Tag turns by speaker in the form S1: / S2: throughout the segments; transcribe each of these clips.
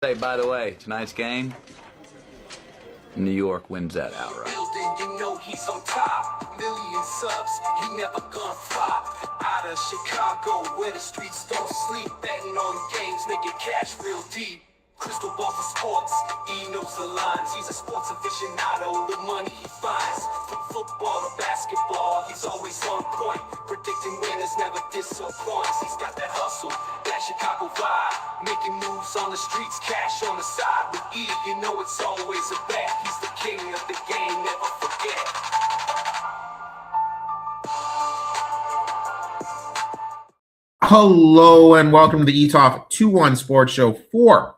S1: Hey, by the way, tonight's game, New York wins that outright.
S2: You know he's on top. Million subs, he never gonna flop. Out of Chicago, where the streets don't sleep. Betting on games, making cash real deep. Crystal ball for sports, he knows the lines. He's a sports aficionado, the money he finds. From football to basketball, he's always on point. Predicting winners never disappoints. He's got that hustle, that Chicago vibe. Making moves on the streets, cash on the side. With E, you know it's always a bet. He's the king of the game, never forget.
S3: Hello and welcome to the Etoft21sports Show for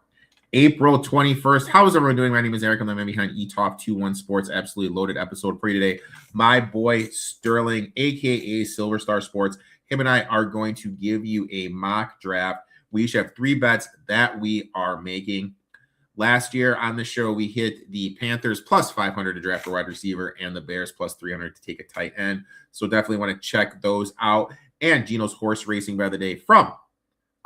S3: April 21st. How is everyone doing? My name is Erik. I'm the man behind Etoft21sports. Absolutely loaded episode for you today. My boy Sterling, aka SilverStar Sports, him and I are going to give you a mock draft. We each have 3 bets that we are making. Last year on the show, we hit the Panthers plus 500 to draft a wide receiver and the Bears plus 300 to take a tight end. So definitely want to check those out. And Gino's horse racing by the day from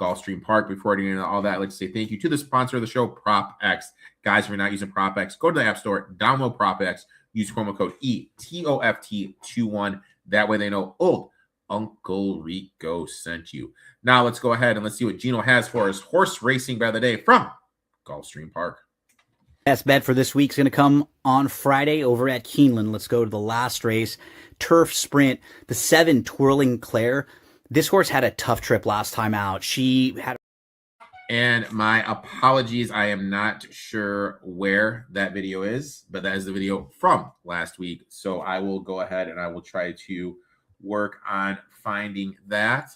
S3: Gulfstream Park. Before getting into all that, I'd like to say thank you to the sponsor of the show, ProphetX. Guys, if you're not using ProphetX, go to the App Store, download ProphetX, use promo code ETOFT21. That way they know old Uncle Rico sent you. Now let's go ahead and let's see what Gino has for us. Horse racing by the day from Gulfstream Park.
S4: Best bet for this week's going to come on Friday over at Keeneland. Let's go to the last race, Turf Sprint, the 7 Twirling Claire. This horse had a tough trip last time out. She had...
S3: And my apologies, I am not sure where that video is, but that is the video from last week. So I will go ahead and I will try to work on finding that.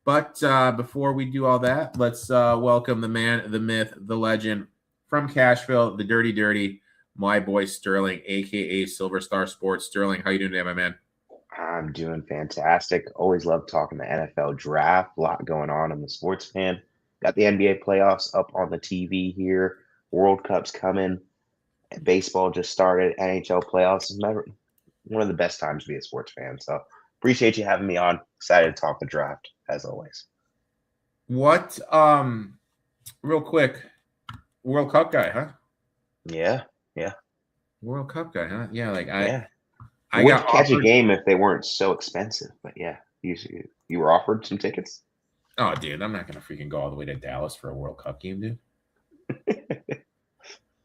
S3: But before we do all that, let's welcome the man, the myth, the legend from Cashville, the dirty, my boy Sterling, a.k.a. SilverStar Sports. Sterling, how you doing today, my man?
S5: I'm doing fantastic. Always love talking the NFL draft. A lot going on. I'm a sports fan. Got the NBA playoffs up on the TV here. World Cup's coming. Baseball just started. NHL playoffs. It's never one of the best times to be a sports fan. So appreciate you having me on. Excited to talk the draft, as always.
S3: What, real quick, World Cup guy, huh?
S5: Yeah.
S3: World Cup guy, huh? Yeah, like
S5: I would catch a game if they weren't so expensive, but yeah, you were offered some tickets.
S3: Oh, dude, I'm not gonna freaking go all the way to Dallas for a World Cup game, dude.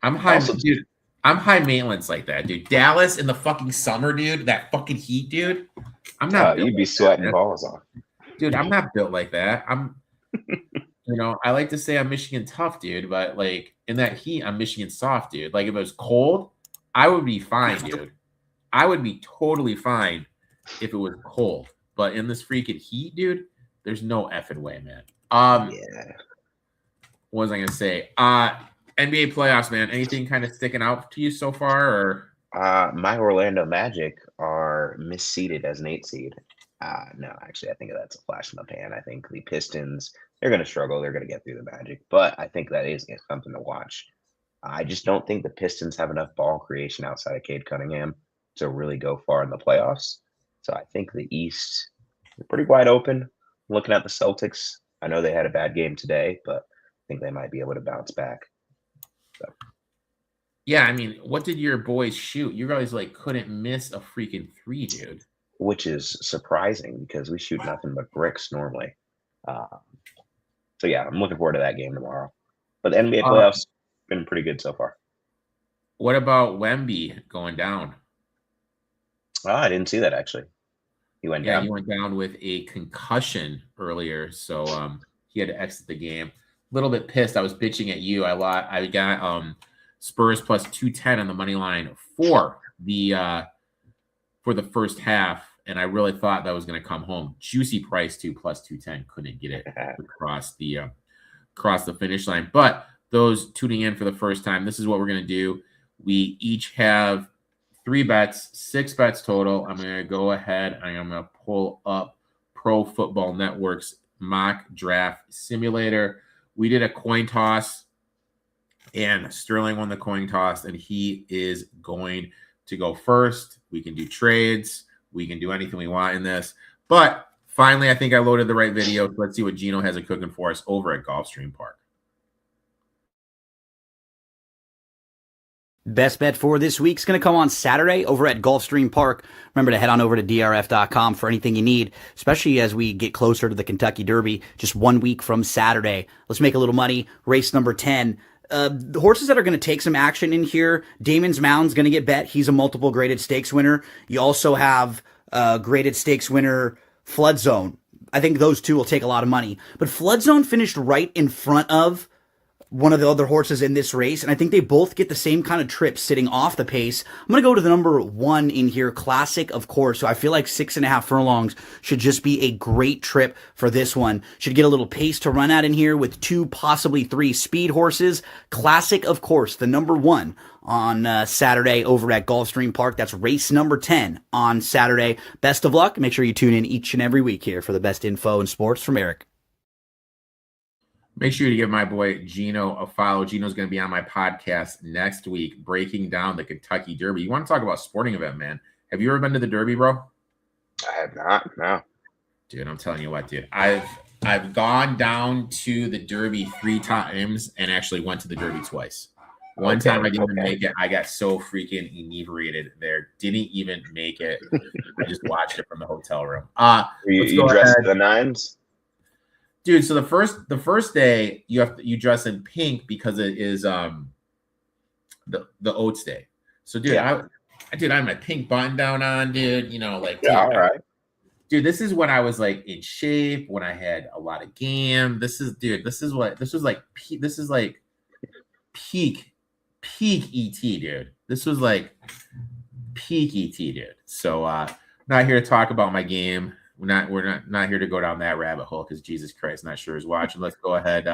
S3: I'm high, dude. I'm high maintenance like that, dude. Dallas in the fucking summer, dude. That fucking heat, dude. I'm not.
S5: You'd be sweating balls off,
S3: dude. I'm not built like that. I like to say I'm Michigan tough, dude, but like in that heat, I'm Michigan soft, dude. Like if it was cold, I would be fine, dude. I would be totally fine if it was cold, but in this freaking heat, dude, there's no effing way, man.
S5: Yeah.
S3: What was I gonna say? NBA playoffs, man. Anything kind of sticking out to you so far, or?
S5: My Orlando Magic are misseeded as an 8 seed. No, actually, I think that's a flash in the pan. I think the Pistons, they're going to struggle. They're going to get through the Magic, but I think that is something to watch. I just don't think the Pistons have enough ball creation outside of Cade Cunningham to really go far in the playoffs. So I think the East is pretty wide open. Looking at the Celtics, I know they had a bad game today, but I think they might be able to bounce back. So.
S3: Yeah, I mean, what did your boys shoot? You guys like couldn't miss a freaking 3, dude.
S5: Which is surprising because we shoot nothing but bricks normally. So yeah, I'm looking forward to that game tomorrow. But the NBA playoffs been pretty good so far.
S3: What about Wemby going down?
S5: I didn't see that actually. He went down.
S3: Yeah, he went down with a concussion earlier, so he had to exit the game. A little bit pissed. I was bitching at you. I got Spurs plus 210 on the money line for the first half, and I really thought that was going to come home. Juicy price too, plus 210. Couldn't get it across the finish line. But those tuning in for the first time, this is what we're going to do. We each have 3 bets, 6 bets total. I'm going to go ahead and I'm going to pull up Pro Football Network's mock draft simulator. We did a coin toss, and Sterling won the coin toss, and he is going to go first. We can do trades. We can do anything we want in this. But finally, I think I loaded the right video. So let's see what Gino has cooking for us over at Gulfstream Park.
S4: Best bet for this week is going to come on Saturday over at Gulfstream Park. Remember to head on over to drf.com for anything you need, especially as we get closer to the Kentucky Derby, just 1 week from Saturday. Let's make a little money. Race number 10. The horses that are going to take some action in here, Damon's Mound's going to get bet. He's a multiple graded stakes winner. You also have graded stakes winner Flood Zone. I think those two will take a lot of money. But Flood Zone finished right in front of one of the other horses in this race, and I think they both get the same kind of trip sitting off the pace. I'm going to go to the number 1 in here, Classic, of course. So I feel like 6.5 furlongs should just be a great trip for this one. Should get a little pace to run at in here with 2, possibly 3 speed horses. Classic, of course, the number 1 on Saturday over at Gulfstream Park. That's race number 10 on Saturday. Best of luck. Make sure you tune in each and every week here for the best info in sports from Erik.
S3: Make sure to give my boy Gino a follow. Gino's going to be on my podcast next week, breaking down the Kentucky Derby. You want to talk about sporting event, man? Have you ever been to the Derby, bro?
S5: I have not. No.
S3: Dude, I'm telling you what, dude. I've gone down to the Derby 3 times and actually went to the Derby twice. One time I didn't make it. I got so freaking inebriated there. Didn't even make it. I just watched it from the hotel room.
S5: You dressed in the nines?
S3: Dude, so the first day you dress in pink because it is the Oats Day. So dude, I had my pink button down on, dude. You know, like
S5: all right.
S3: Dude, this is when I was like in shape, when I had a lot of game. This is like peak ET, dude. This was like peak ET, dude. So not here to talk about my game. We're not here to go down that rabbit hole because Jesus Christ, not sure is watching. Let's go ahead.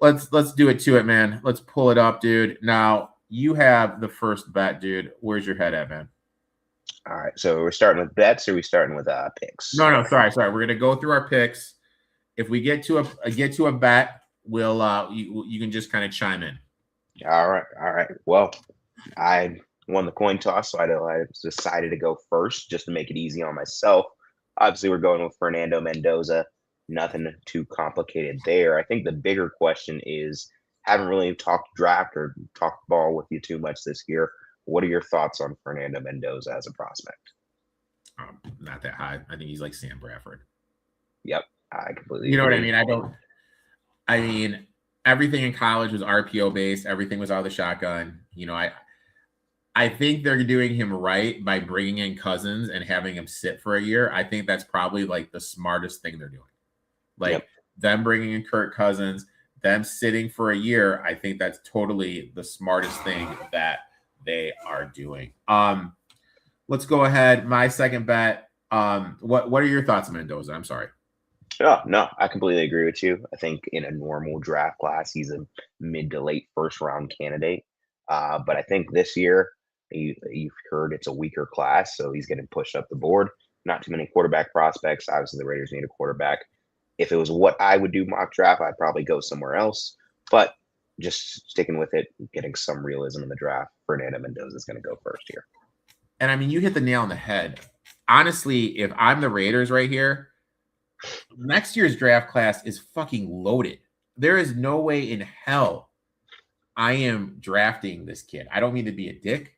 S3: Let's do it to it, man. Let's pull it up, dude. Now you have the first bet, dude. Where's your head at, man?
S5: All right. So we're starting with bets, or are we starting with picks?
S3: No. Sorry. We're gonna go through our picks. If we get to a bet, we'll you can just kind of chime in.
S5: All right. Well, I won the coin toss, so I decided to go first just to make it easy on myself. Obviously, we're going with Fernando Mendoza. Nothing too complicated there. I think the bigger question is, haven't really talked draft or talked ball with you too much this year. What are your thoughts on Fernando Mendoza as a prospect?
S3: Not that high. I think he's like Sam Bradford.
S5: Yep, I completely.
S3: You know
S5: agree.
S3: what I mean? Everything in college was RPO based. Everything was out of the shotgun. You know, I think they're doing him right by bringing in Cousins and having him sit for a year. I think that's probably like the smartest thing they're doing. Like them bringing in Kirk Cousins, them sitting for a year. I think that's totally the smartest thing that they are doing. Let's go ahead. My second bet. What are your thoughts on Mendoza? I'm sorry.
S5: No, I completely agree with you. I think in a normal draft class, he's a mid to late first round candidate. But I think this year, you've heard it's a weaker class, so he's getting pushed up the board. Not too many quarterback prospects. Obviously, the Raiders need a quarterback. If it was what I would do mock draft, I'd probably go somewhere else. But just sticking with it, getting some realism in the draft, Fernando Mendoza is going to go first here.
S3: And I mean, you hit the nail on the head. Honestly, if I'm the Raiders right here, next year's draft class is fucking loaded. There is no way in hell I am drafting this kid. I don't mean to be a dick,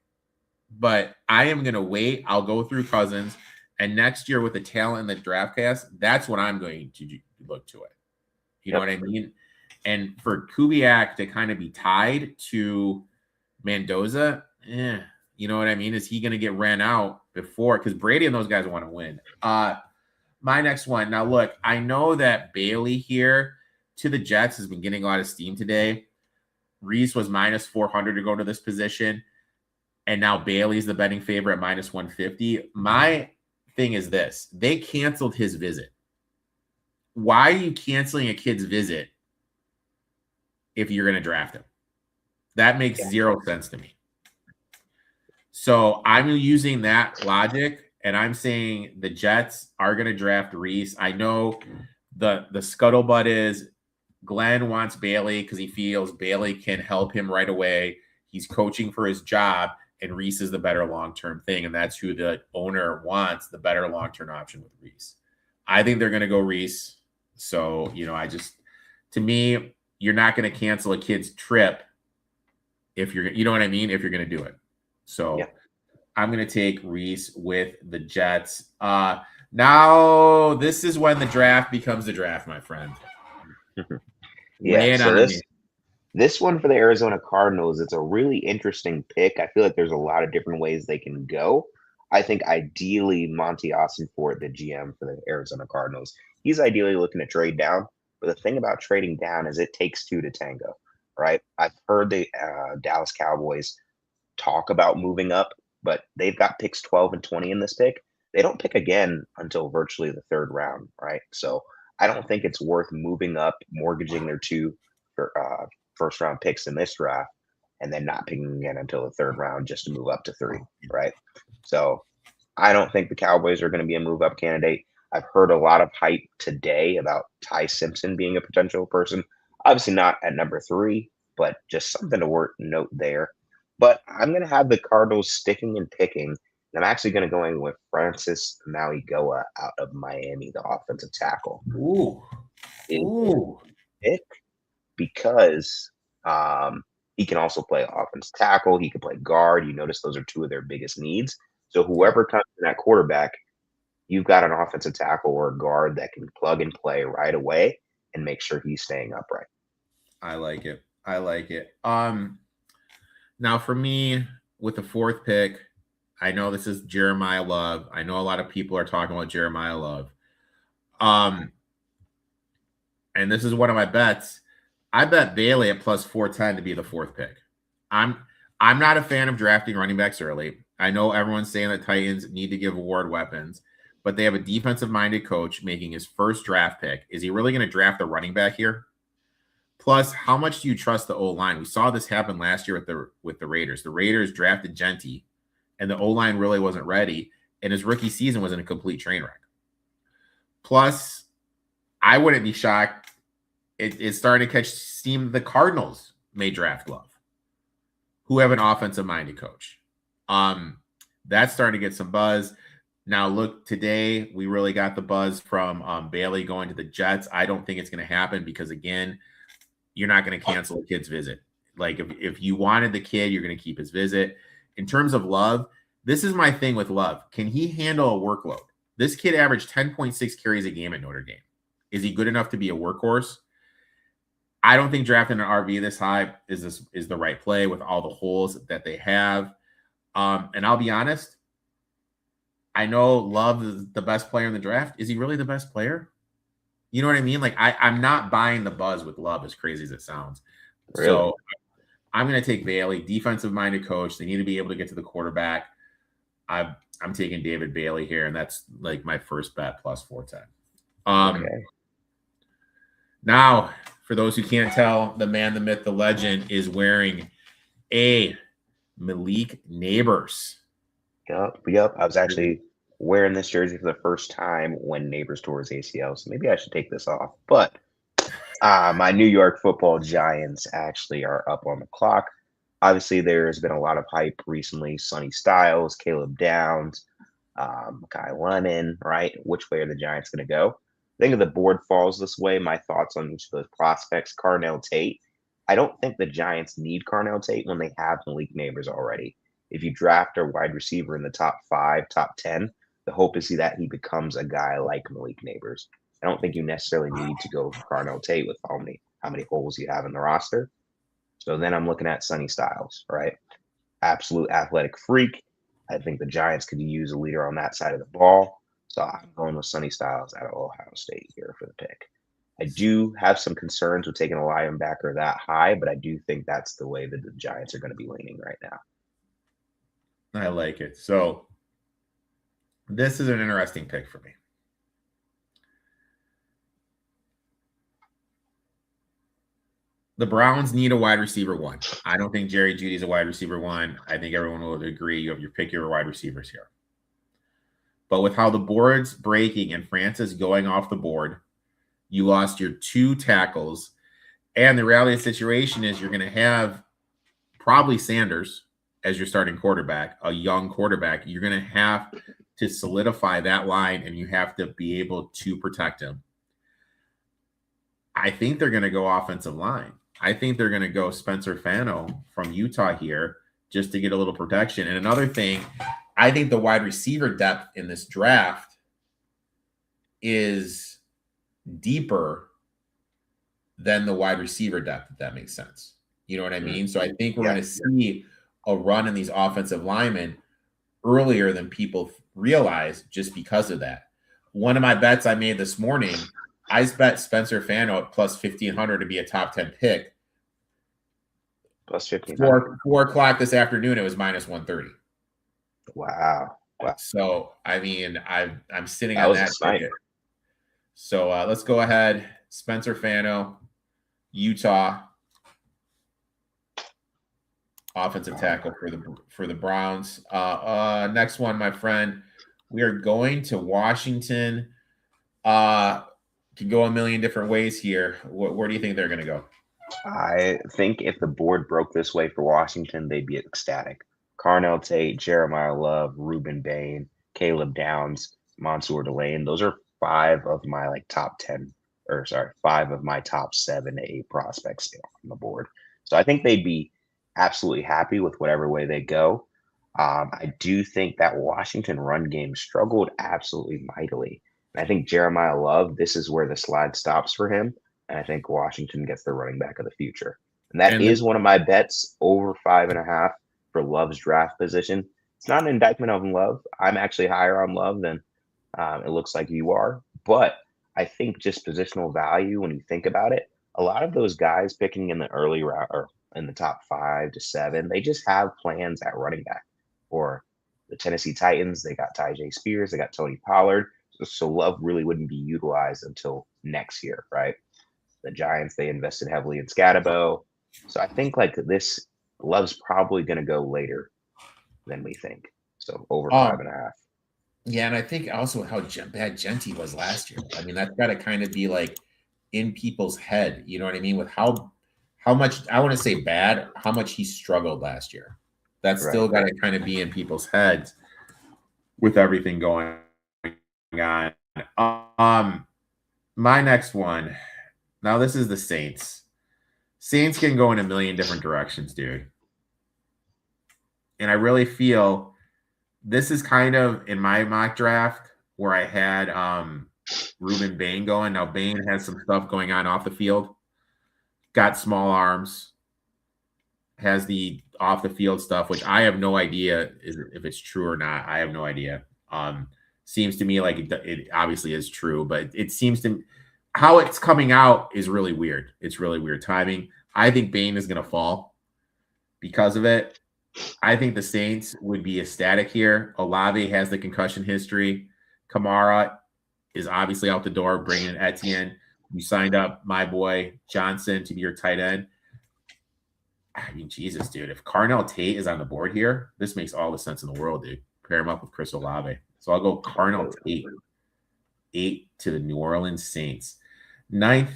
S3: but I am going to wait. I'll go through Cousins. And next year with the talent in the draft class, that's what I'm going to look to it. You know what I mean? And for Kubiak to kind of be tied to Mendoza, you know what I mean? Is he going to get ran out before? Because Brady and those guys want to win. My next one. Now, look, I know that Bailey here to the Jets has been getting a lot of steam today. Reese was minus 400 to go to this position. And now Bailey's the betting favorite at minus 150. My thing is this. They canceled his visit. Why are you canceling a kid's visit if you're going to draft him? That makes zero sense to me. So I'm using that logic, and I'm saying the Jets are going to draft Reese. I know the scuttlebutt is Glenn wants Bailey because he feels Bailey can help him right away. He's coaching for his job, and Reese is the better long-term thing, and that's who the owner wants, the better long-term option with Reese. I think they're going to go Reese. So, to me, you're not going to cancel a kid's trip if you're, you know what I mean? If you're going to do it. So
S5: Yeah.
S3: I'm going to take Reese with the Jets. Now this is when the draft becomes the draft, my friend. Lay it
S5: So
S3: on me.
S5: this one for the Arizona Cardinals, it's a really interesting pick. I feel like there's a lot of different ways they can go. I think ideally Monty Austinfort, the GM for the Arizona Cardinals, he's ideally looking to trade down. But the thing about trading down is it takes two to tango, right? I've heard the Dallas Cowboys talk about moving up, but they've got picks 12 and 20 in this pick. They don't pick again until virtually the third round, right? So I don't think it's worth moving up, mortgaging their two first round picks in this draft, and then not picking again until the third round just to move up to 3, right? So I don't think the Cowboys are going to be a move up candidate. I've heard a lot of hype today about Ty Simpson being a potential person. Obviously not at number 3, but just something to note there. But I'm going to have the Cardinals sticking and picking. And I'm actually going to go in with Francis Mauigoa out of Miami, the offensive tackle.
S3: Ooh.
S5: Pick because he can also play offensive tackle. He can play guard. You notice those are two of their biggest needs. So whoever comes in that quarterback, you've got an offensive tackle or a guard that can plug and play right away and make sure he's staying upright.
S3: I like it. Now for me, with the 4th pick, I know this is Jeremiah Love. I know a lot of people are talking about Jeremiah Love. And this is one of my bets. I bet Bailey at plus 410 to be the 4th pick. I'm not a fan of drafting running backs early. I know everyone's saying that Titans need to give Ward weapons, but they have a defensive-minded coach making his first draft pick. Is he really going to draft a running back here? Plus, how much do you trust the O-line? We saw this happen last year with the Raiders. The Raiders drafted Genty, and the O-line really wasn't ready, and his rookie season was in a complete train wreck. Plus, I wouldn't be shocked. It's starting to catch steam. The Cardinals may draft Love, who have an offensive-minded coach. That's starting to get some buzz. Now, look, today we really got the buzz from Bailey going to the Jets. I don't think it's going to happen because, again, you're not going to cancel a kid's visit. Like, if you wanted the kid, you're going to keep his visit. In terms of Love, this is my thing with Love. Can he handle a workload? This kid averaged 10.6 carries a game at Notre Dame. Is he good enough to be a workhorse? I don't think drafting an RB this high is the right play with all the holes that they have. And I'll be honest, I know Love is the best player in the draft. Is he really the best player? You know what I mean? Like, I'm not buying the buzz with Love, as crazy as it sounds. Really? So I'm going to take Bailey, defensive-minded coach. They need to be able to get to the quarterback. I'm taking David Bailey here, and that's like my first bet plus 410.
S5: Okay.
S3: Now, for those who can't tell, the man, the myth, the legend is wearing a Malik Neighbors.
S5: Yep. I was actually wearing this jersey for the first time when Neighbors tore his ACL, so maybe I should take this off. But my New York Football Giants actually are up on the clock. Obviously, there's been a lot of hype recently. Sonny Styles, Caleb Downs, Kai Lennon, right? Which way are the Giants going to go? I think if the board falls this way, my thoughts on each of those prospects, Carnell Tate. I don't think the Giants need Carnell Tate when they have Malik Neighbors already. If you draft a wide receiver in the top 5, top 10, the hope is that he becomes a guy like Malik Neighbors. I don't think you necessarily need to go for Carnell Tate with how many holes you have in the roster. So then I'm looking at Sonny Styles, right? Absolute athletic freak. I think the Giants could use a leader on that side of the ball. So I'm going with Sonny Styles out of Ohio State here for the pick. I do have some concerns with taking a linebacker that high, but I do think that's the way that the Giants are going to be leaning right now.
S3: I like it. So this is an interesting pick for me. The Browns need a wide receiver 1. I don't think Jerry Jeudy's a wide receiver 1. I think everyone will agree you have your pick your wide receivers here. But with how the board's breaking and Francis going off the board, you lost your 2 tackles. And the reality of the situation is you're going to have probably Sanders as your starting quarterback, a young quarterback. You're going to have to solidify that line, and you have to be able to protect him. I think they're going to go offensive line. I think they're going to go Spencer Fano from Utah here just to get a little protection. And another thing, I think the wide receiver depth in this draft is deeper than the wide receiver depth, if that makes sense. You know what I mean? So I think we're going to see a run in these offensive linemen earlier than people realize just because of that. One of my bets I made this morning, I bet Spencer Fano at plus 1,500 to be a top 10 pick.
S5: Plus 1,500.
S3: 4 o'clock this afternoon, it was minus 130.
S5: Wow.
S3: So, I mean, I'm sitting
S5: That
S3: on
S5: was
S3: that
S5: a snipe.
S3: ticket. So let's go ahead. Spencer Fano, Utah, offensive tackle for the Browns. Next one, my friend. We are going to Washington. Could go a million different ways here. Where do you think they're going to go?
S5: I think if the board broke this way for Washington, they'd be ecstatic. Carnell Tate, Jeremiah Love, Reuben Bain, Caleb Downs, Mansour Delane. Those are 5 of my top 10, 5 of my top 7 to 8 prospects on the board. So I think they'd be absolutely happy with whatever way they go. I do think that Washington run game struggled absolutely mightily. And I think Jeremiah Love, this is where the slide stops for him. And I think Washington gets the running back of the future. And that is one of my bets, over 5.5 for Love's draft position. It's not an indictment of Love. I'm actually higher on Love than it looks like you are. But I think just positional value, when you think about it, a lot of those guys picking in the early round or in the top 5 to 7, they just have plans at running back. Or the Tennessee Titans, they got Tyjae Spears, they got Tony Pollard. So Love really wouldn't be utilized until next year, right? The Giants, they invested heavily in Scatabo. So I think this Love's probably going to go later than we think. So over 5.5.
S3: Yeah, and I think also how bad Genty was last year. I mean, that's got to kind of be in people's head. You know what I mean? With how much, I want to say bad, how much he struggled last year. That's still got to kind of be in people's heads with everything going on. My next one. Now, this is the Saints. Saints can go in a million different directions, dude. And I really feel this is kind of in my mock draft where I had Reuben Bain going. Now, Bain has some stuff going on off the field. Got small arms. Has the off the field stuff, which I have no idea if it's true or not. I have no idea. Seems to me like it obviously is true, but it seems to how it's coming out is really weird. It's really weird timing. I think Bain is going to fall because of it. I think the Saints would be ecstatic here. Olave has the concussion history. Kamara is obviously out the door, bringing in Etienne. You signed up my boy Johnson to be your tight end. I mean, Jesus, dude. If Carnell Tate is on the board here, this makes all the sense in the world, dude. Pair him up with Chris Olave. So I'll go Carnell Tate, 8 to the New Orleans Saints. 9th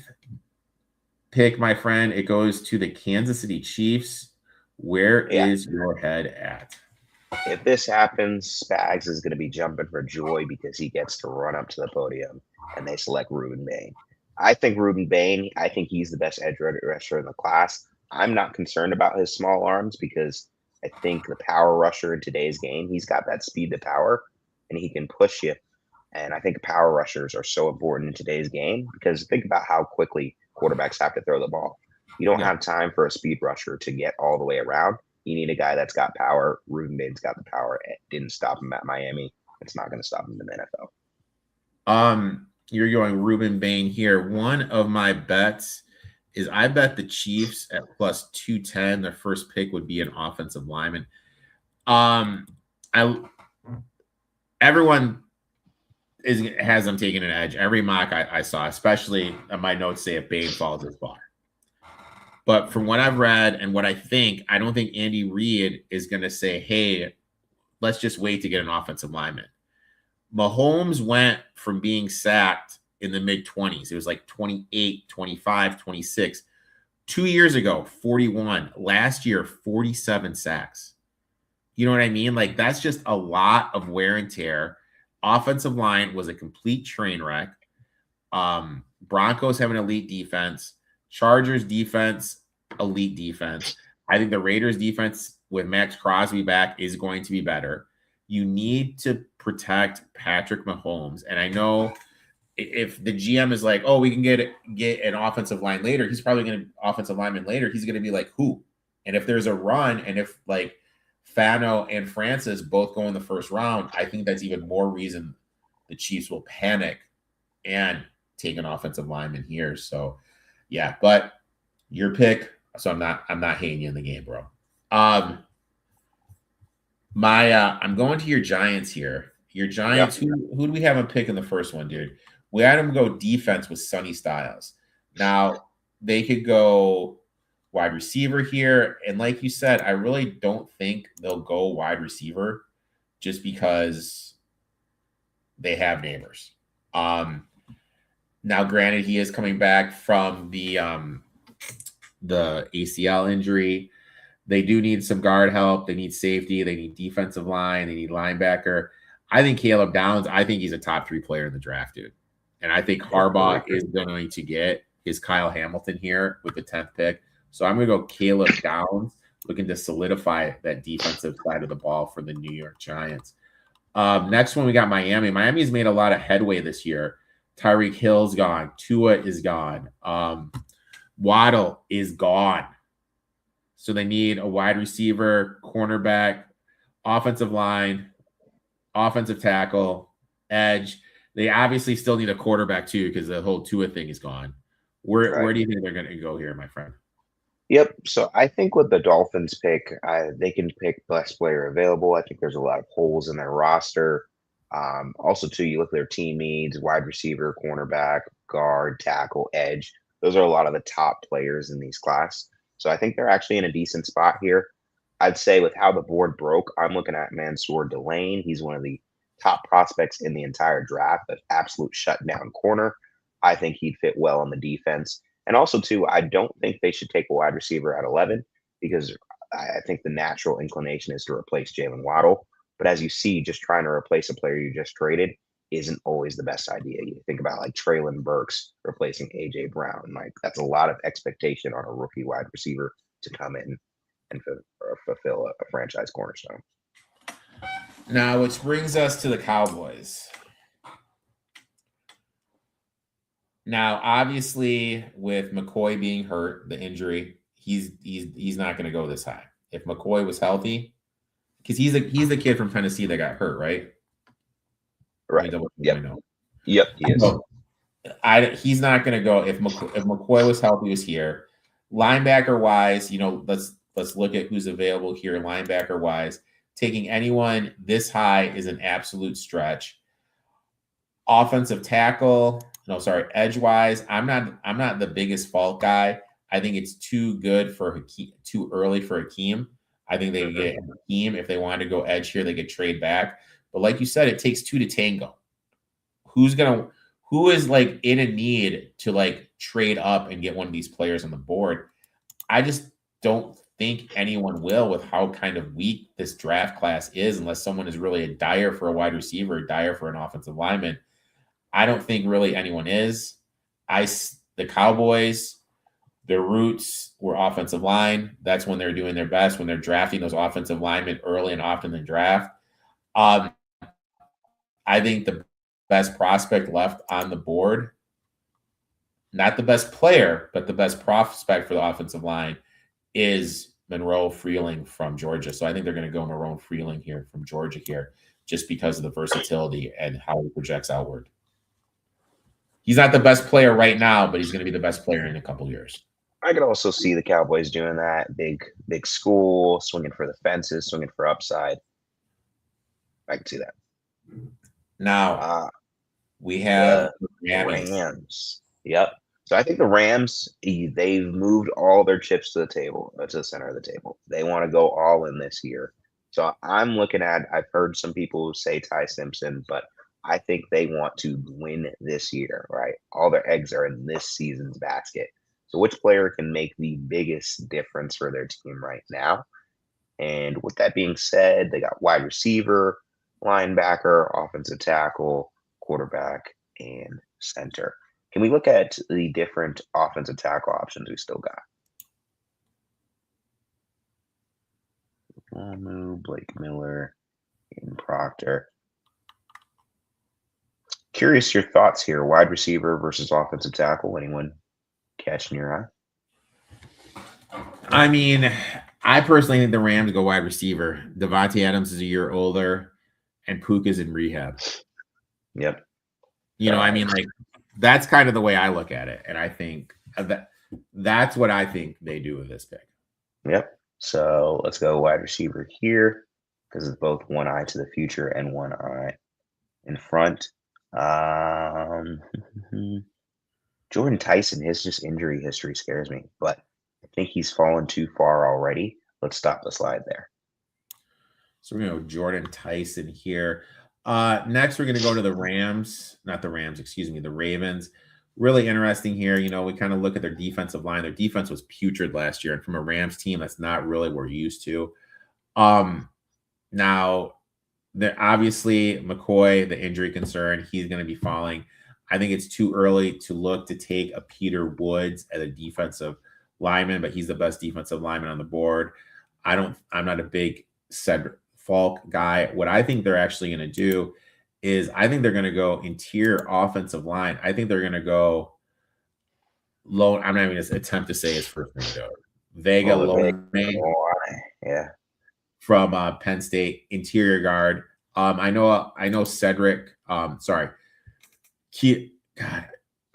S3: pick, my friend. It goes to the Kansas City Chiefs. Where is your head at?
S5: If this happens, Spags is going to be jumping for joy because he gets to run up to the podium and they select Reuben Bain. I think he's the best edge rusher in the class. I'm not concerned about his small arms because I think the power rusher in today's game, he's got that speed to power and he can push you. And I think power rushers are so important in today's game because think about how quickly quarterbacks have to throw the ball. You don't have time for a speed rusher to get all the way around. You need a guy that's got power. Reuben Bain's got the power. It didn't stop him at Miami. It's not going to stop him in the NFL.
S3: You're going Reuben Bain here. One of my bets is I bet the Chiefs at plus 210. Their first pick would be an offensive lineman. Everyone has them taking an edge. Every mock I saw, especially my notes say if Bain falls this far. But from what I've read and what I don't think Andy Reid is going to say, hey, let's just wait to get an offensive lineman. Mahomes went from being sacked in the mid-20s. It was like 28, 25, 26. 2 years ago, 41. Last year, 47 sacks. You know what I mean? That's just a lot of wear and tear. Offensive line was a complete train wreck. Broncos have an elite defense. Chargers defense, elite defense. I think the Raiders defense with Max Crosby back is going to be better. You need to protect Patrick Mahomes. And I know if the GM is like, oh, we can get an offensive line later, he's probably going to offensive lineman later. He's going to be like, who? And if there's a run, and if like Fano and Francis both go in the first round, I think that's even more reason the Chiefs will panic and take an offensive lineman here. So yeah, but your pick. So I'm not hating you in the game, bro. I'm going to your Giants here. Your Giants,
S5: Yep.
S3: who do we have a pick in the first one, dude? We had them go defense with Sonny Styles. Now they could go wide receiver here. And like you said, I really don't think they'll go wide receiver just because they have Neighbors. Now, granted, he is coming back from the ACL injury. They do need some guard help. They need safety. They need defensive line. They need linebacker. I think Caleb Downs, I think he's a top 3 player in the draft, dude. And I think Harbaugh is going to get his Kyle Hamilton here with the 10th pick. So I'm going to go Caleb Downs, looking to solidify that defensive side of the ball for the New York Giants. Next one, we got Miami. Miami's made a lot of headway this year. Tyreek Hill's gone. Tua is gone. Waddle is gone. So they need a wide receiver, cornerback, offensive line, offensive tackle, edge. They obviously still need a quarterback too because the whole Tua thing is gone. Where do you think they're going to go here, my friend?
S5: Yep. So I think with the Dolphins pick, they can pick best player available. I think there's a lot of holes in their roster. Also, too, you look at their team needs: wide receiver, cornerback, guard, tackle, edge. Those are a lot of the top players in these class. So I think they're actually in a decent spot here. I'd say with how the board broke, I'm looking at Mansour Delane. He's one of the top prospects in the entire draft, an absolute shutdown corner. I think he'd fit well on the defense. And also, too, I don't think they should take a wide receiver at 11 because I think the natural inclination is to replace Jalen Waddle. But as you see, just trying to replace a player you just traded isn't always the best idea. You think about like Traylon Burks replacing A.J. Brown. Like that's a lot of expectation on a rookie wide receiver to come in and fulfill a franchise cornerstone.
S3: Now, which brings us to the Cowboys. Now, obviously, with McCoy being hurt, the injury, he's not going to go this high. If McCoy was healthy, because he's the kid from Tennessee that got hurt, right?
S5: Right. Yep. He is.
S3: So, he's not going to go if McCoy was healthy, was here. Linebacker wise, let's look at who's available here. Linebacker wise, taking anyone this high is an absolute stretch. Offensive tackle. Edge wise, I'm not the biggest fault guy. I think it's too good for Hakeem, too early for Hakeem. I think they get Hakeem if they wanted to go edge here, they could trade back. But like you said, it takes 2 to tango. Who is like in a need to like trade up and get one of these players on the board? I just don't think anyone will with how kind of weak this draft class is, unless someone is really a dire for a wide receiver, dire for an offensive lineman. I don't think really anyone is. The Cowboys, their roots were offensive line. That's when they're doing their best, when they're drafting those offensive linemen early and often in the draft. I think the best prospect left on the board, not the best player, but the best prospect for the offensive line is Monroe Freeling from Georgia. So I think they're going to go Monroe Freeling here from Georgia here just because of the versatility and how he projects outward. He's not the best player right now, but he's going to be the best player in a couple of years.
S5: I could also see the Cowboys doing that. Big school, swinging for the fences, swinging for upside. I can see that.
S3: Now, we have
S5: the Rams. Yep. So I think the Rams, they've moved all their chips to the table, to the center of the table. They want to go all in this year. So I'm looking at, I've heard some people say Ty Simpson, but I think they want to win this year, right? All their eggs are in this season's basket. So which player can make the biggest difference for their team right now? And with that being said, they got wide receiver, linebacker, offensive tackle, quarterback, and center. Can we look at the different offensive tackle options we still got? Lamu, Blake Miller, and Proctor. Curious your thoughts here. Wide receiver versus offensive tackle. Anyone catching your eye?
S3: I mean, I personally think the Rams go wide receiver. Devontae Adams is a year older, and Puka's in rehab.
S5: Yep.
S3: I mean, like that's kind of the way I look at it, and I think that's what I think they do with this pick.
S5: Yep. So let's go wide receiver here because it's both one eye to the future and one eye in front. Jordan Tyson, his just injury history scares me, but I think he's fallen too far already. Let's stop the slide there.
S3: So we're going to go Jordan Tyson here. Next, we're going to go to the Rams. Not the Rams, excuse me, the Ravens. Really interesting here. We kind of look at their defensive line. Their defense was putrid last year. And from a Rams team, that's not really what we're used to. Now, obviously, McCoy, the injury concern, he's going to be falling. I think it's too early to look to take a Peter Woods as a defensive lineman, but he's the best defensive lineman on the board. I'm not a big Cedric Falk guy. What I think they're actually going to do is I think they're going to go interior offensive line. I think they're going to go low. I'm not even going to attempt to say his first name though. Vega Lone.
S5: Yeah.
S3: From Penn State, interior guard. I know Cedric. God,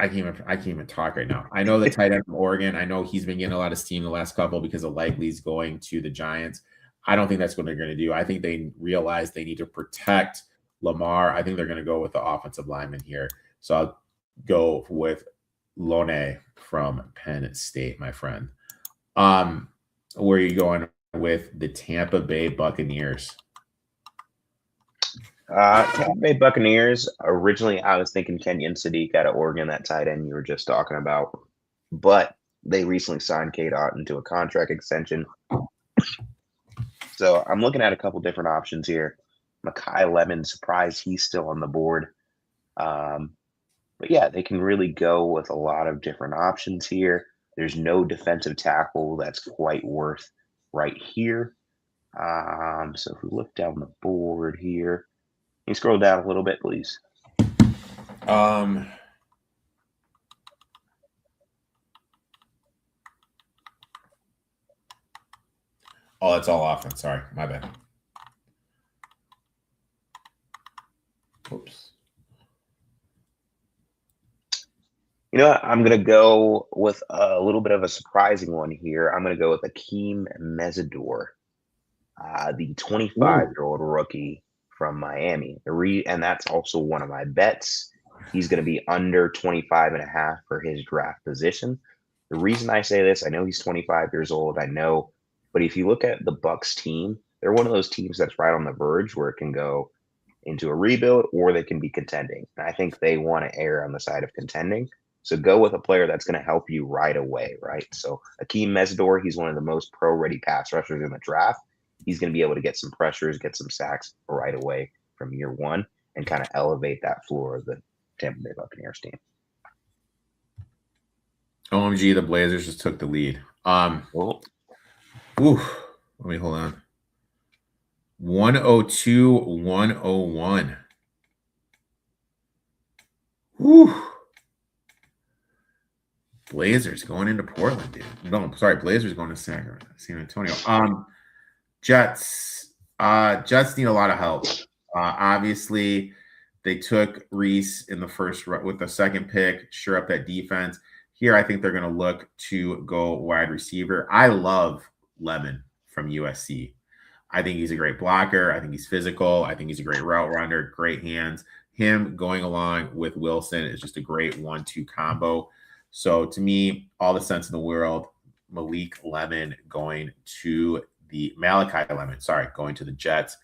S3: I can't even talk right now. I know the tight end from Oregon. I know he's been getting a lot of steam the last couple because of Likely's going to the Giants. I don't think that's what they're going to do. I think they realize they need to protect Lamar. I think they're going to go with the offensive lineman here. So I'll go with Lone from Penn State, my friend. Where are you going with the Tampa Bay Buccaneers?
S5: Tampa Bay Buccaneers. Originally, I was thinking Kenyon Sadiq out of Oregon, that tight end you were just talking about. But they recently signed Cade Otton to a contract extension. So I'm looking at a couple different options here. Mekhi Lemon, surprised he's still on the board. But yeah, they can really go with a lot of different options here. There's no defensive tackle that's quite worth right here. So if we look down the board here, can you scroll down a little bit, please?
S3: Oh, that's all offense. Sorry, my bad. Oops.
S5: You know what? I'm going to go with a little bit of a surprising one here. I'm going to go with Akeem Mesidor, the 25-year-old rookie from Miami. And that's also one of my bets. He's going to be under 25.5 for his draft position. The reason I say this, I know he's 25 years old. I know. But if you look at the Bucs team, they're one of those teams that's right on the verge where it can go into a rebuild or they can be contending. And I think they want to err on the side of contending. So go with a player that's going to help you right away, right? So Akeem Mesidor, he's one of the most pro-ready pass rushers in the draft. He's going to be able to get some pressures, get some sacks right away from year one and kind of elevate that floor of the Tampa Bay Buccaneers team.
S3: OMG, the Blazers just took the lead. Let me hold on. 102-101. Blazers going into Portland, dude. No, sorry, Blazers going to San Antonio. Jets need a lot of help. Obviously, they took Reese in the first with the second pick, sure up that defense. Here, I think they're going to look to go wide receiver. I love Lemon from USC. I think he's a great blocker. I think he's physical. I think he's a great route runner, great hands. Him going along with Wilson is just a great 1-2 combo. So to me, all the sense in the world, Malachi Lemon going to the Jets.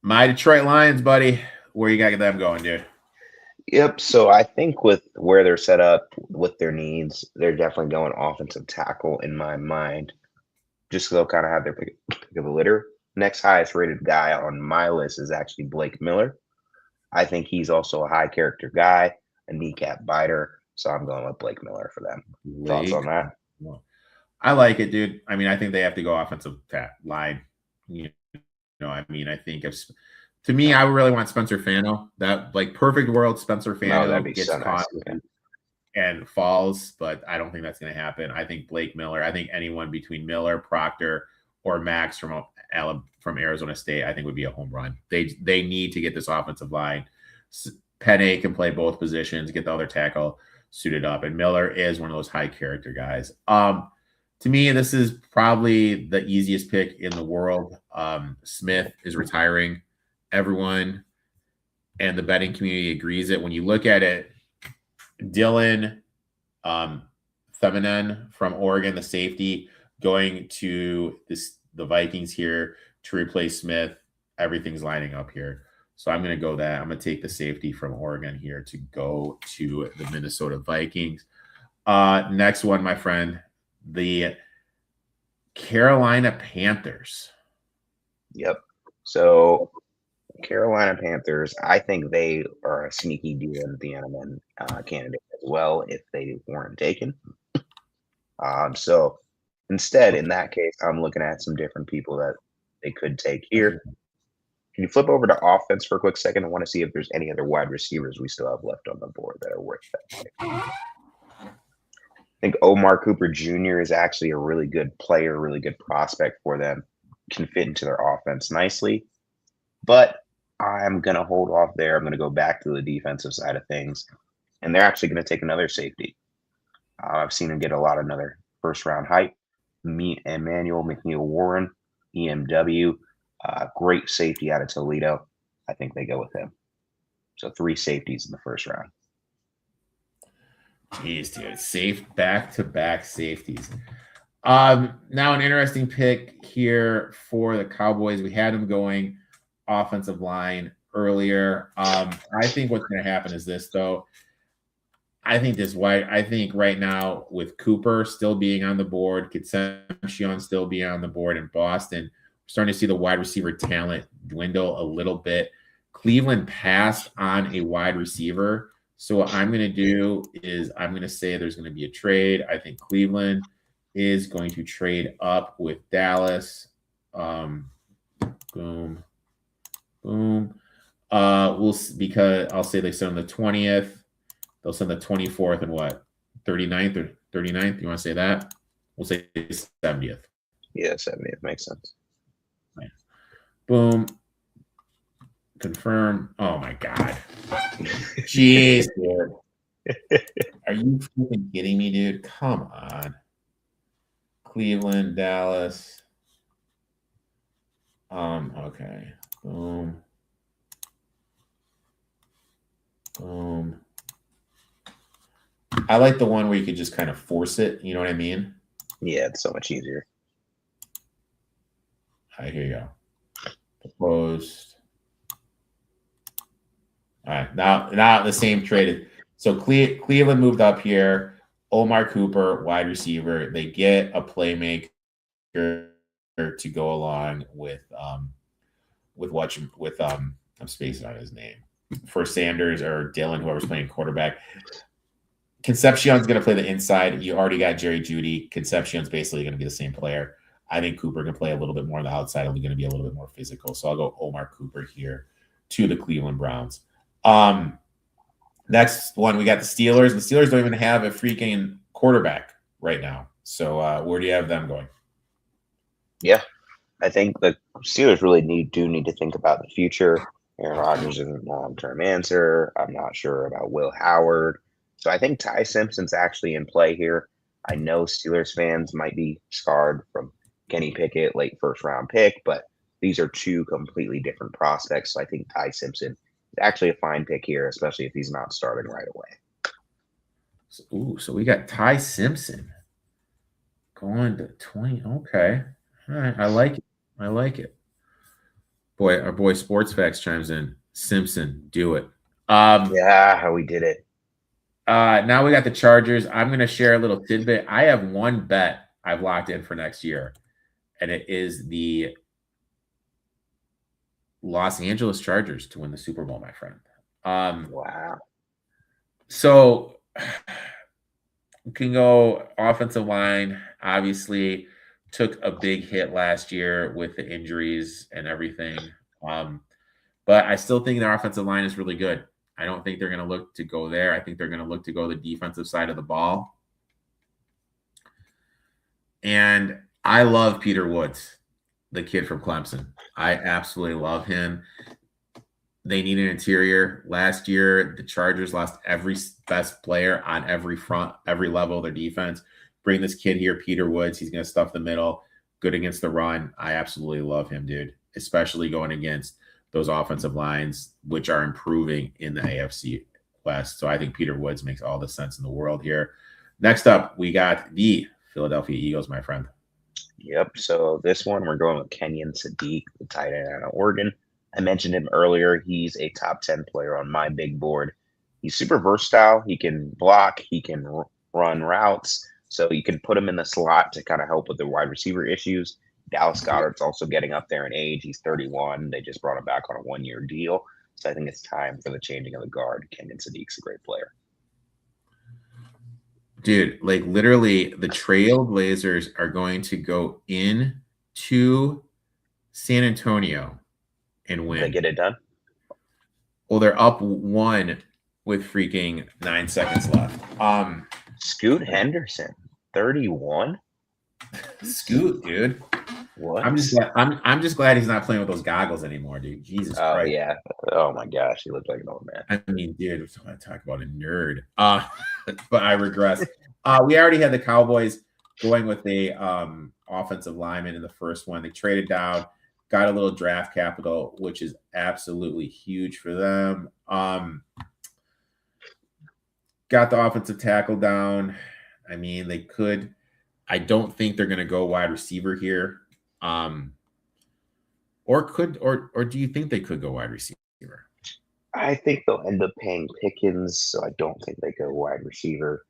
S3: My Detroit Lions, buddy. Where you got them going, dude?
S5: Yep. So I think with where they're set up with their needs, they're definitely going offensive tackle in my mind. Just so they'll kind of have their pick of the litter. Next highest rated guy on my list is actually Blake Miller. I think he's also a high character guy, a kneecap biter. So I'm going with Blake Miller for them. Thoughts on that?
S3: I like it, dude. I mean, I think they have to go offensive line. You I mean, I think if to me, I really want Spencer Fano. That like perfect world, Spencer
S5: No,
S3: Fano
S5: that'd be
S3: gets
S5: so nice.
S3: caught and falls, but I don't think that's going to happen. I think Blake Miller. I think anyone between Miller, Proctor, or Max from Arizona State, I think would be a home run. They need to get this offensive line. Penny can play both positions, get the other tackle suited up, and Miller is one of those high character guys. To me, this is probably the easiest pick in the world. Smith is retiring. Everyone and the betting community agrees it. When you look at it, Dylan Feminen from Oregon, the safety, going to the Vikings here to replace Smith. Everything's lining up here. So I'm going to go that. I'm going to take the safety from Oregon here to go to the Minnesota Vikings. Next one, my friend, the Carolina Panthers.
S5: Yep. So Carolina Panthers, I think they are a sneaky DMN candidate as well if they weren't taken. So instead, in that case, I'm looking at some different people that they could take here. Can you flip over to offense for a quick second? I want to see if there's any other wide receivers we still have left on the board that are worth that. I think Omar Cooper Jr. is actually a really good player, really good prospect for them. Can fit into their offense nicely. But I'm going to hold off there. I'm going to go back to the defensive side of things. And they're actually going to take another safety. I've seen him get another first-round hype. Meet Emmanuel McNeil-Warren, EMW. Great safety out of Toledo. I think they go with him. So 3 safeties in the first round.
S3: Jeez, dude. Back-to-back safeties. Now an interesting pick here for the Cowboys. We had them going offensive line earlier. I think what's going to happen is this, though. I think right now with Cooper still being on the board, Concepcion still being on the board in Boston, we're starting to see the wide receiver talent dwindle a little bit. Cleveland passed on a wide receiver. So what I'm going to do is I'm going to say there's going to be a trade. I think Cleveland is going to trade up with Dallas. Boom. Because I'll say they send them the 20th. They'll send the 24th and what? 39th or 39th? You want to say that? We'll say 70th.
S5: Yeah, 70th makes sense.
S3: Right. Boom. Confirm. Oh my God. Jeez, dude. Are you freaking kidding me, dude? Come on. Cleveland, Dallas. Okay. Boom. Boom. I like the one where you could just kind of force it. You know what I mean?
S5: Yeah, it's so much easier.
S3: All right, here you go. Proposed. All right, now the same trade. So Cleveland moved up here. Omar Cooper, wide receiver. They get a playmaker to go along with I'm spacing on his name for Sanders or Dylan, whoever's playing quarterback. Concepcion's going to play the inside. You already got Jerry Jeudy. Concepcion's basically going to be the same player. I think Cooper can play a little bit more on the outside. He's going to be a little bit more physical. So I'll go Omar Cooper here to the Cleveland Browns. Next one, we got the Steelers. The Steelers don't even have a freaking quarterback right now. So where do you have them going?
S5: Yeah, I think the Steelers really do need to think about the future. Aaron Rodgers isn't a long-term answer. I'm not sure about Will Howard. So I think Ty Simpson's actually in play here. I know Steelers fans might be scarred from Kenny Pickett, late first-round pick, but these are 2 completely different prospects. So I think Ty Simpson is actually a fine pick here, especially if he's not starting right away.
S3: So we got Ty Simpson going to 20. Okay. All right. I like it. Boy, our boy Sports Facts chimes in. Simpson, do it.
S5: Yeah, we did it.
S3: Now we got the Chargers. I'm going to share a little tidbit. I have one bet I've locked in for next year, and it is the Los Angeles Chargers to win the Super Bowl, my friend.
S5: Wow.
S3: So we can go offensive line. Obviously, took a big hit last year with the injuries and everything. But I still think their offensive line is really good. I don't think they're going to look to go there. I think they're going to look to go the defensive side of the ball. And I love Peter Woods, the kid from Clemson. I absolutely love him. They need an interior. Last year, the Chargers lost every best player on every front, every level of their defense. Bring this kid here, Peter Woods. He's going to stuff the middle. Good against the run. I absolutely love him, dude, especially going against those offensive lines, which are improving in the AFC West. So I think Peter Woods makes all the sense in the world here. Next up, we got the Philadelphia Eagles, my friend.
S5: Yep. So this one, we're going with Kenyon Sadiq, the tight end out of Oregon. I mentioned him earlier. He's a top 10 player on my big board. He's super versatile. He can block. He can run routes. So you can put him in the slot to kind of help with the wide receiver issues. Dallas Goedert's also getting up there in age. He's 31. They just brought him back on a one-year deal. So I think it's time for the changing of the guard. Kenyon Sadiq's a great player.
S3: Dude, like literally the Trailblazers are going to go into San Antonio and win.
S5: They get it done?
S3: Well, they're up 1 with freaking 9 seconds left.
S5: Scoot Henderson, 31?
S3: Scoot, dude.
S5: What?
S3: I'm just glad he's not playing with those goggles anymore, dude. Jesus Christ.
S5: Yeah. Oh my gosh, he looked like an old man.
S3: I mean, dude, we're going to talk about a nerd. But I regress. We already had the Cowboys going with a offensive lineman in the first one. They traded down, got a little draft capital, which is absolutely huge for them. Got the offensive tackle down. I mean, they could. I don't think they're going to go wide receiver here. Or do you think they could go wide receiver?
S5: I think they'll end up paying Pickens, so I don't think they go wide receiver.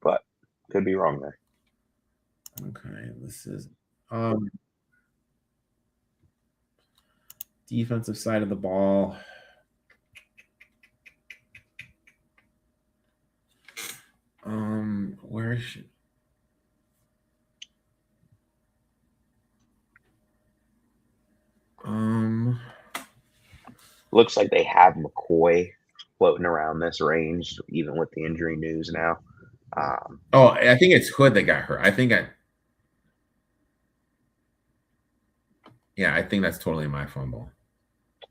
S5: But could be wrong there.
S3: Okay, this is defensive side of the ball. Where should
S5: looks like they have McCoy floating around this range, even with the injury news now.
S3: I think it's Hood that got hurt. I think that's totally my fumble.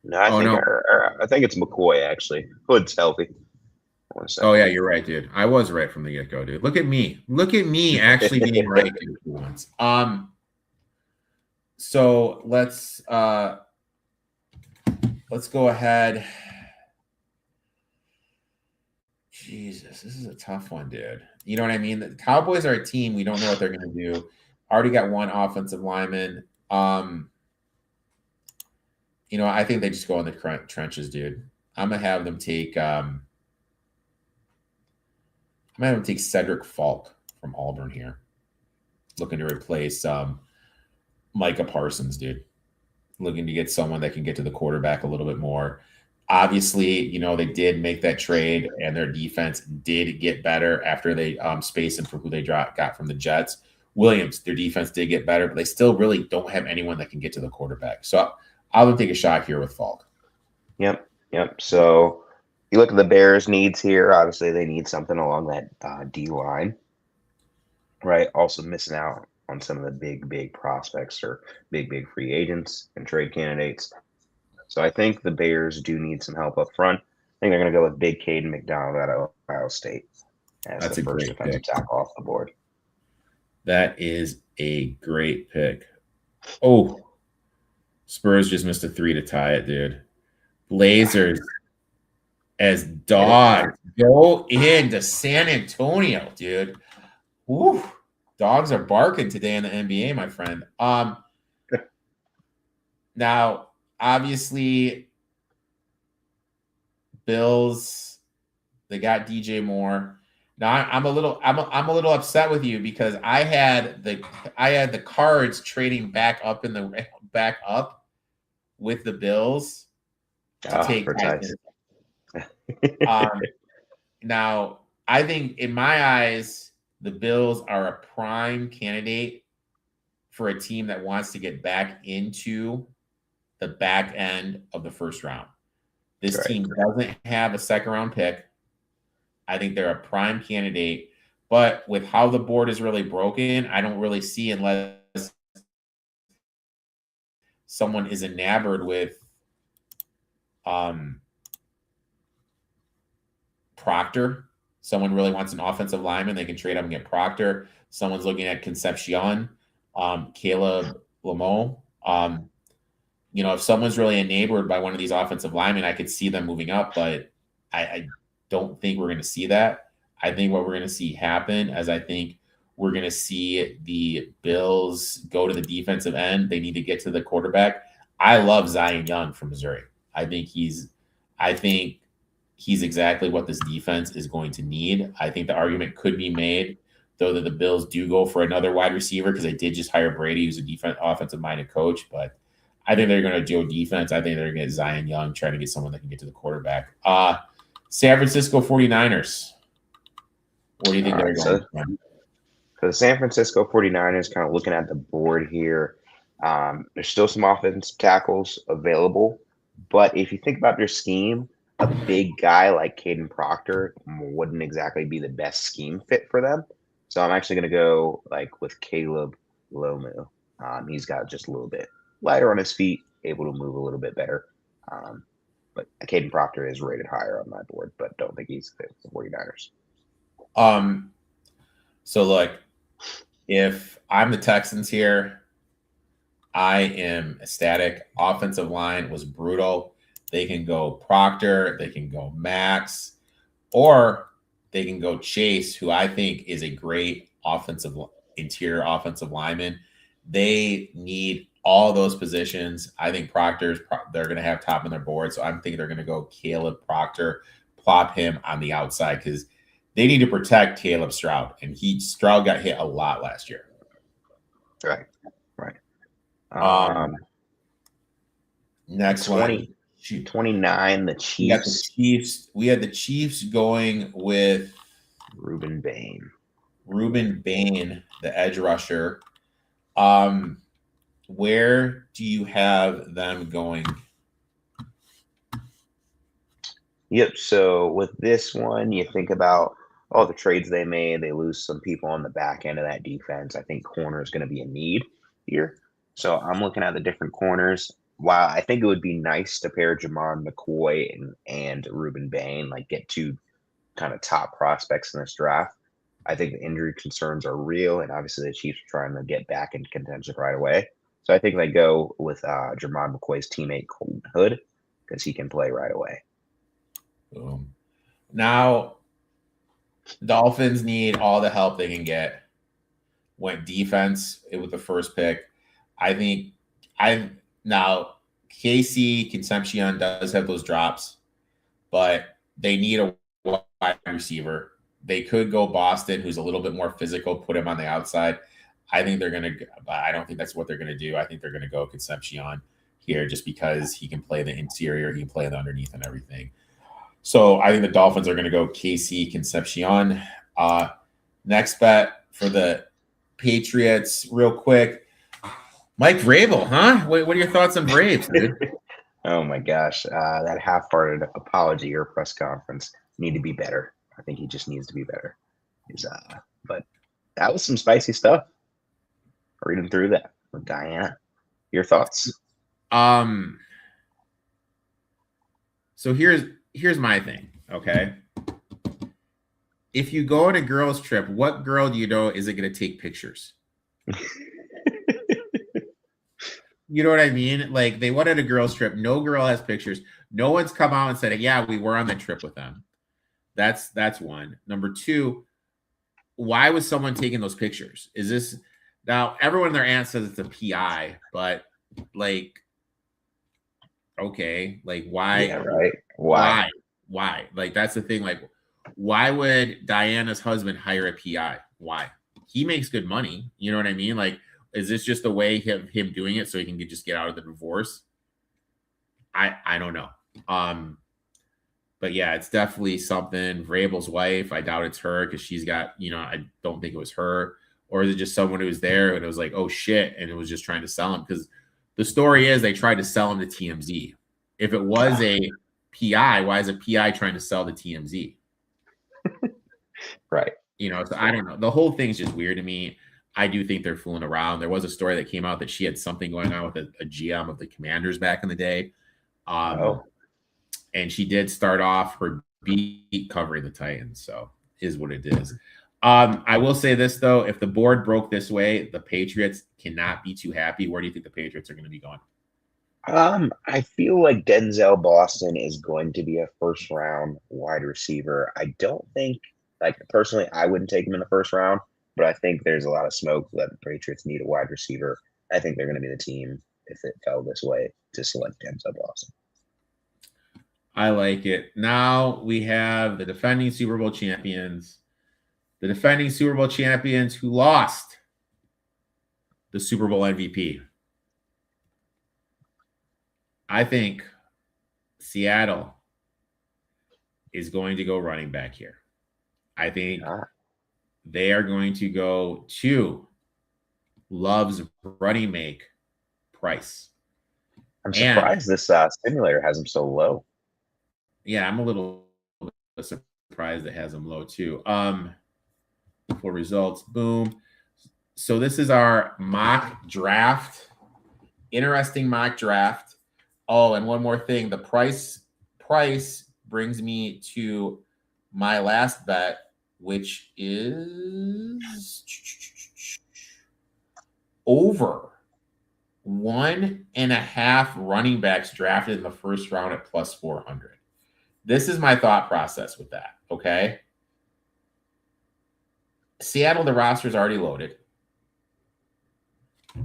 S5: No, I think it's McCoy actually. Hood's healthy.
S3: Oh yeah, you're right, dude. I was right from the get-go, dude. Look at me actually being right once. So let's go ahead. Jesus, this is a tough one, dude. You know what I mean? The Cowboys are a team. We don't know what they're going to do. Already got one offensive lineman. I think they just go in the trenches, dude. I'm gonna have them take. I'm going to take Cedric Falk from Auburn here. Looking to replace Micah Parsons, dude. Looking to get someone that can get to the quarterback a little bit more. Obviously, they did make that trade, and their defense did get better after they spaced him for who they got from the Jets. Williams, their defense did get better, but they still really don't have anyone that can get to the quarterback. So I'll take a shot here with Falk.
S5: Yep. So you look at the Bears' needs here. Obviously, they need something along that D line, right? Also missing out on some of the big prospects or big free agents and trade candidates. So I think the Bears do need some help up front. I think they're going to go with Big Caden McDonald out of Ohio State as
S3: That's
S5: the
S3: a
S5: first
S3: great
S5: defensive
S3: pick.
S5: tackle off the board.
S3: That is a great pick. Oh, Spurs just missed a 3 to tie it, dude. Blazers as dogs go into San Antonio, dude. Woo. Dogs are barking today in the NBA, my friend. Now, obviously, Bills, they got DJ Moore. Now I'm a little upset with you because I had the Cards trading back up with the Bills to take Tyson. Now, I think in my eyes, the Bills are a prime candidate for a team that wants to get back into the back end of the first round. This team doesn't have a second round pick. I think they're a prime candidate, but with how the board is really broken, I don't really see, unless someone is enamored with Proctor. Someone really wants an offensive lineman, they can trade up and get Proctor. Someone's looking at Concepcion, Caleb Lamo. If someone's really enamored by one of these offensive linemen, I could see them moving up, but I don't think we're going to see that. I think what we're going to see happen is I think we're going to see the Bills go to the defensive end. They need to get to the quarterback. I love Zion Young from Missouri. I think he's exactly what this defense is going to need. I think the argument could be made, though, that the Bills do go for another wide receiver because they did just hire Brady, who's a offensive-minded coach. But I think they're going to do defense. I think they're going to get Zion Young, trying to get someone that can get to the quarterback. San Francisco 49ers. What do you think they're going for?
S5: For the San Francisco 49ers, kind of looking at the board here, there's still some offensive tackles available. But if you think about their scheme, a big guy like Caden Proctor wouldn't exactly be the best scheme fit for them. So I'm actually going to go with Caleb Lomu. He's got just a little bit lighter on his feet, able to move a little bit better. But Caden Proctor is rated higher on my board, but don't think he's fit for the 49ers.
S3: So look, if I'm the Texans here, I am ecstatic. Offensive line was brutal. They can go Proctor, they can go Max, or they can go Chase, who I think is a great interior offensive lineman. They need all those positions. I think they're going to have top on their board. So I'm thinking they're going to go Caleb Proctor, plop him on the outside because they need to protect Caleb Stroud. And Stroud got hit a lot last year.
S5: Right.
S3: Next
S5: 29, the Chiefs.
S3: We had the Chiefs going with
S5: Ruben Bain,
S3: the edge rusher. Where do you have them going?
S5: Yep. So with this one, you think about all the trades they made. They lose some people on the back end of that defense. I think corner is going to be a need here. So I'm looking at the different corners. While I think it would be nice to pair Jamar McCoy and Ruben Bain, get two kind of top prospects in this draft, I think the injury concerns are real, and obviously the Chiefs are trying to get back into contention right away. So I think they go with Jamar McCoy's teammate Colton Hood because he can play right away.
S3: Boom. Now, Dolphins need all the help they can get. Went defense with the first pick. Now KC Concepcion does have those drops, but they need a wide receiver. They could go Boston, who's a little bit more physical, put him on the outside. I don't think that's what they're going to do. I think they're going to go Concepcion here just because he can play the interior, he can play the underneath and everything. So I think the Dolphins are going to go KC Concepcion. Next bet for the Patriots, real quick. Mike Vrabel, huh? What are your thoughts on Braves, dude?
S5: Oh my gosh, that half-hearted apology or press conference need to be better. I think he just needs to be better. But that was some spicy stuff. Reading through that with Diana. Your thoughts?
S3: So here's my thing, okay? If you go on a girls' trip, what girl do you know isn't going to take pictures? You know what I mean? They went on a girls' trip. No girl has pictures. No one's come out and said, yeah, we were on the trip with them. That's one. Number two, why was someone taking those pictures? Is this now everyone in their aunt says it's a PI, but okay, why?
S5: Yeah, right.
S3: Why? That's the thing. Why would Diana's husband hire a PI? Why? He makes good money. You know what I mean? Is this just the way of him doing it so he can just get out of the divorce? I don't know. but yeah, it's definitely something. Vrabel's wife, I doubt it's her because she's got, I don't think it was her. Or is it just someone who was there and it was like, oh shit, and it was just trying to sell him? Because the story is they tried to sell him to TMZ. If it was a PI, why is a PI trying to sell to TMZ?
S5: Right.
S3: So I don't know. The whole thing's just weird to me. I do think they're fooling around. There was a story that came out that she had something going on with a GM of the Commanders back in the day. And she did start off her beat covering the Titans. So is what it is. I will say this, though. If the board broke this way, the Patriots cannot be too happy. Where do you think the Patriots are going to be going?
S5: I feel like Denzel Boston is going to be a first-round wide receiver. I don't think, personally, I wouldn't take him in the first round, but I think there's a lot of smoke that the Patriots need a wide receiver. I think they're going to be the team, if it fell this way, to select Denzel Boston.
S3: I like it. Now we have the defending Super Bowl champions. The defending Super Bowl champions who lost the Super Bowl MVP. I think Seattle is going to go running back here. I think they are going to go to Love's running make price.
S5: I'm surprised this simulator has him so low.
S3: Yeah, I'm a little surprised it has him low too. For results, boom. So this is our mock draft. Interesting mock draft. Oh, and one more thing. The price brings me to my last bet, which is over 1.5 running backs drafted in the first round at plus 400. This is my thought process with that, okay? Seattle, the roster is already loaded.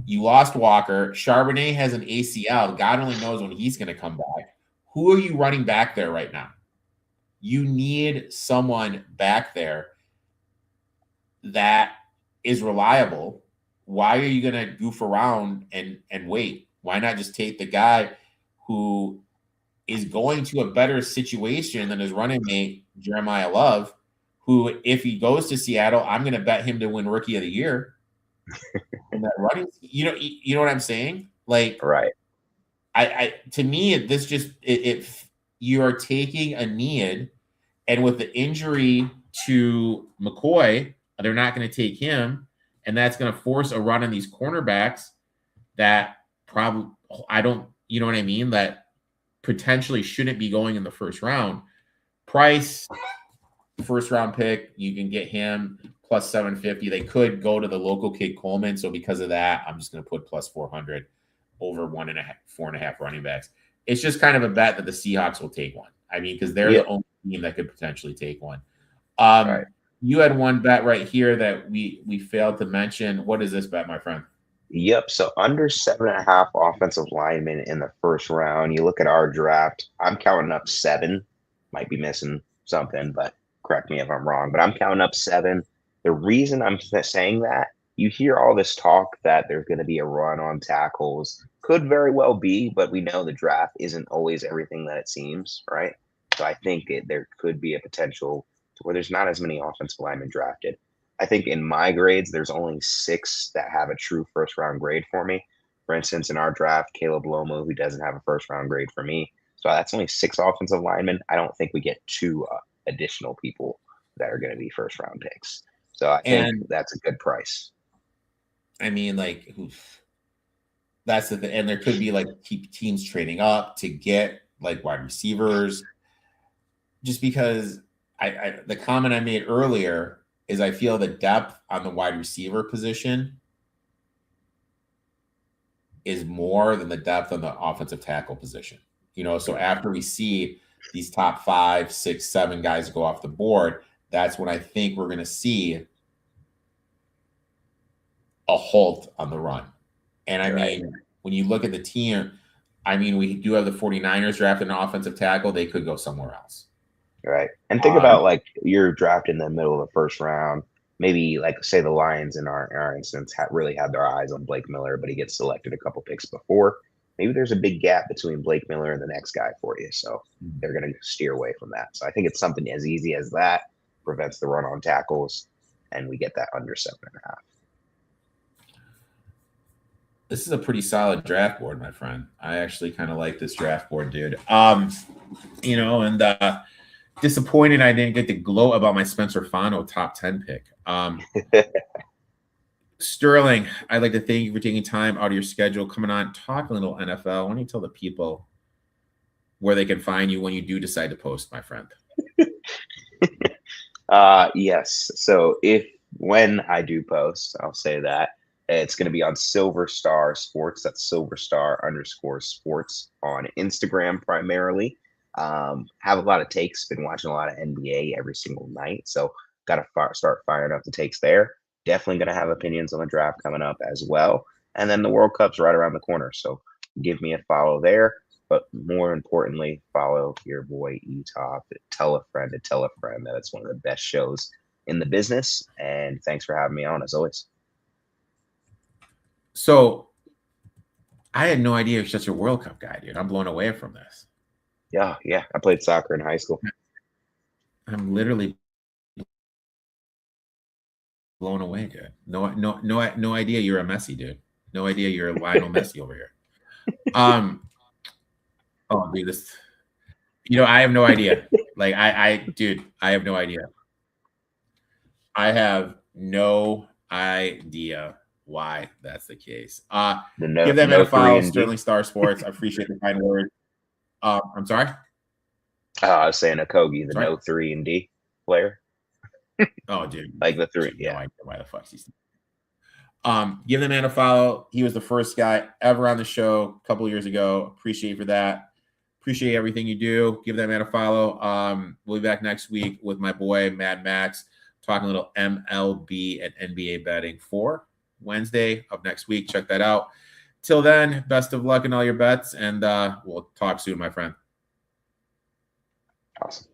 S3: You lost Walker. Charbonnet has an ACL. God only knows when he's going to come back. Who are you running back there right now? You need someone back there that is reliable. Why are you going to goof around and wait? Why not just take the guy who is going to a better situation than his running mate, Jeremiah Love, who, if he goes to Seattle, I'm going to bet him to win Rookie of the Year. And that running, you know what I'm saying? Like,
S5: right.
S3: I to me, this just you are taking a need, and with the injury to McCoy, they're not going to take him, and that's going to force a run on these cornerbacks that probably you know what I mean? That potentially shouldn't be going in the first round. Price, first round pick, you can get him plus 750. They could go to the local kid Coleman. So because of that, I'm just going to put plus 400 over 4.5 running backs. It's just kind of a bet that the Seahawks will take one. I mean, because they're the only team that could potentially take one.
S5: Right.
S3: You had one bet right here that we failed to mention. What is this bet, my friend?
S5: Yep. So under 7.5 offensive linemen in the first round. You look at our draft. I'm counting up 7. Might be missing something, but correct me if I'm wrong. But I'm counting up 7. The reason I'm saying that, you hear all this talk that there's going to be a run on tackles. Could very well be, but we know the draft isn't always everything that it seems, right? So I think there could be a potential to where there's not as many offensive linemen drafted. I think in my grades, there's only 6 that have a true first-round grade for me. For instance, in our draft, Caleb Lomo, who doesn't have a first-round grade for me. So that's only 6 offensive linemen. I don't think we get 2 additional people that are going to be first-round picks. So I think that's a good price.
S3: I mean, like, that's the thing. And there could be like teams trading up to get like wide receivers. Just because the comment I made earlier is I feel the depth on the wide receiver position is more than the depth on the offensive tackle position. So after we see these top 5, 6, 7 guys go off the board, that's when I think we're going to see a halt on the run. And I mean, when you look at the team, I mean, we do have the 49ers drafted an offensive tackle. They could go somewhere else.
S5: Right. And think about like you're drafted in the middle of the first round. Maybe like say the Lions in our instance really had their eyes on Blake Miller, but he gets selected a couple picks before. maybe there's a big gap between Blake Miller and the next guy for you. So they're going to steer away from that. So I think it's something as easy as that, prevents the run on tackles, and we get that under 7.5.
S3: This is a pretty solid draft board, my friend. I actually kind of like this draft board, dude. You know, and disappointed I didn't get to gloat about my Spencer Fano top 10 pick. Sterling, I'd like to thank you for taking time out of your schedule, coming on, talk a little NFL. Why don't you tell the people where they can find you when you do decide to post, my friend?
S5: Yes. So when I do post, I'll say that it's going to be on SilverStar Sports. That's SilverStar_sports on Instagram primarily. Have a lot of takes. Been watching a lot of NBA every single night, so got to start firing up the takes there. Definitely going to have opinions on the draft coming up as well, and then the World Cup's right around the corner. So give me a follow there. But more importantly, follow your boy Etoft. Tell a friend to tell a friend that it's one of the best shows in the business. And thanks for having me on as always.
S3: So I had no idea you're such a World Cup guy, dude. I'm blown away from this.
S5: Yeah. I played soccer in high school.
S3: I'm literally blown away, dude. No idea you're a Messi, dude. No idea you're a Lionel Messi over here. Oh, dude, this. I have no idea. Like, dude, I have no idea. I have no idea why that's the case. Give that man a follow, SilverStar Sports. I appreciate the kind word. I'm sorry?
S5: I was saying Okogie, the no 3 and D player.
S3: Oh, dude.
S5: Like the 3, yeah.
S3: No idea why the fuck he's give the man a follow. He was the first guy ever on the show a couple years ago. Appreciate for that. Appreciate everything you do. Give that man a follow. We'll be back next week with my boy Mad Max talking a little MLB and NBA betting for Wednesday of next week. Check that out. Till then, best of luck in all your bets, and we'll talk soon, my friend.
S5: Awesome.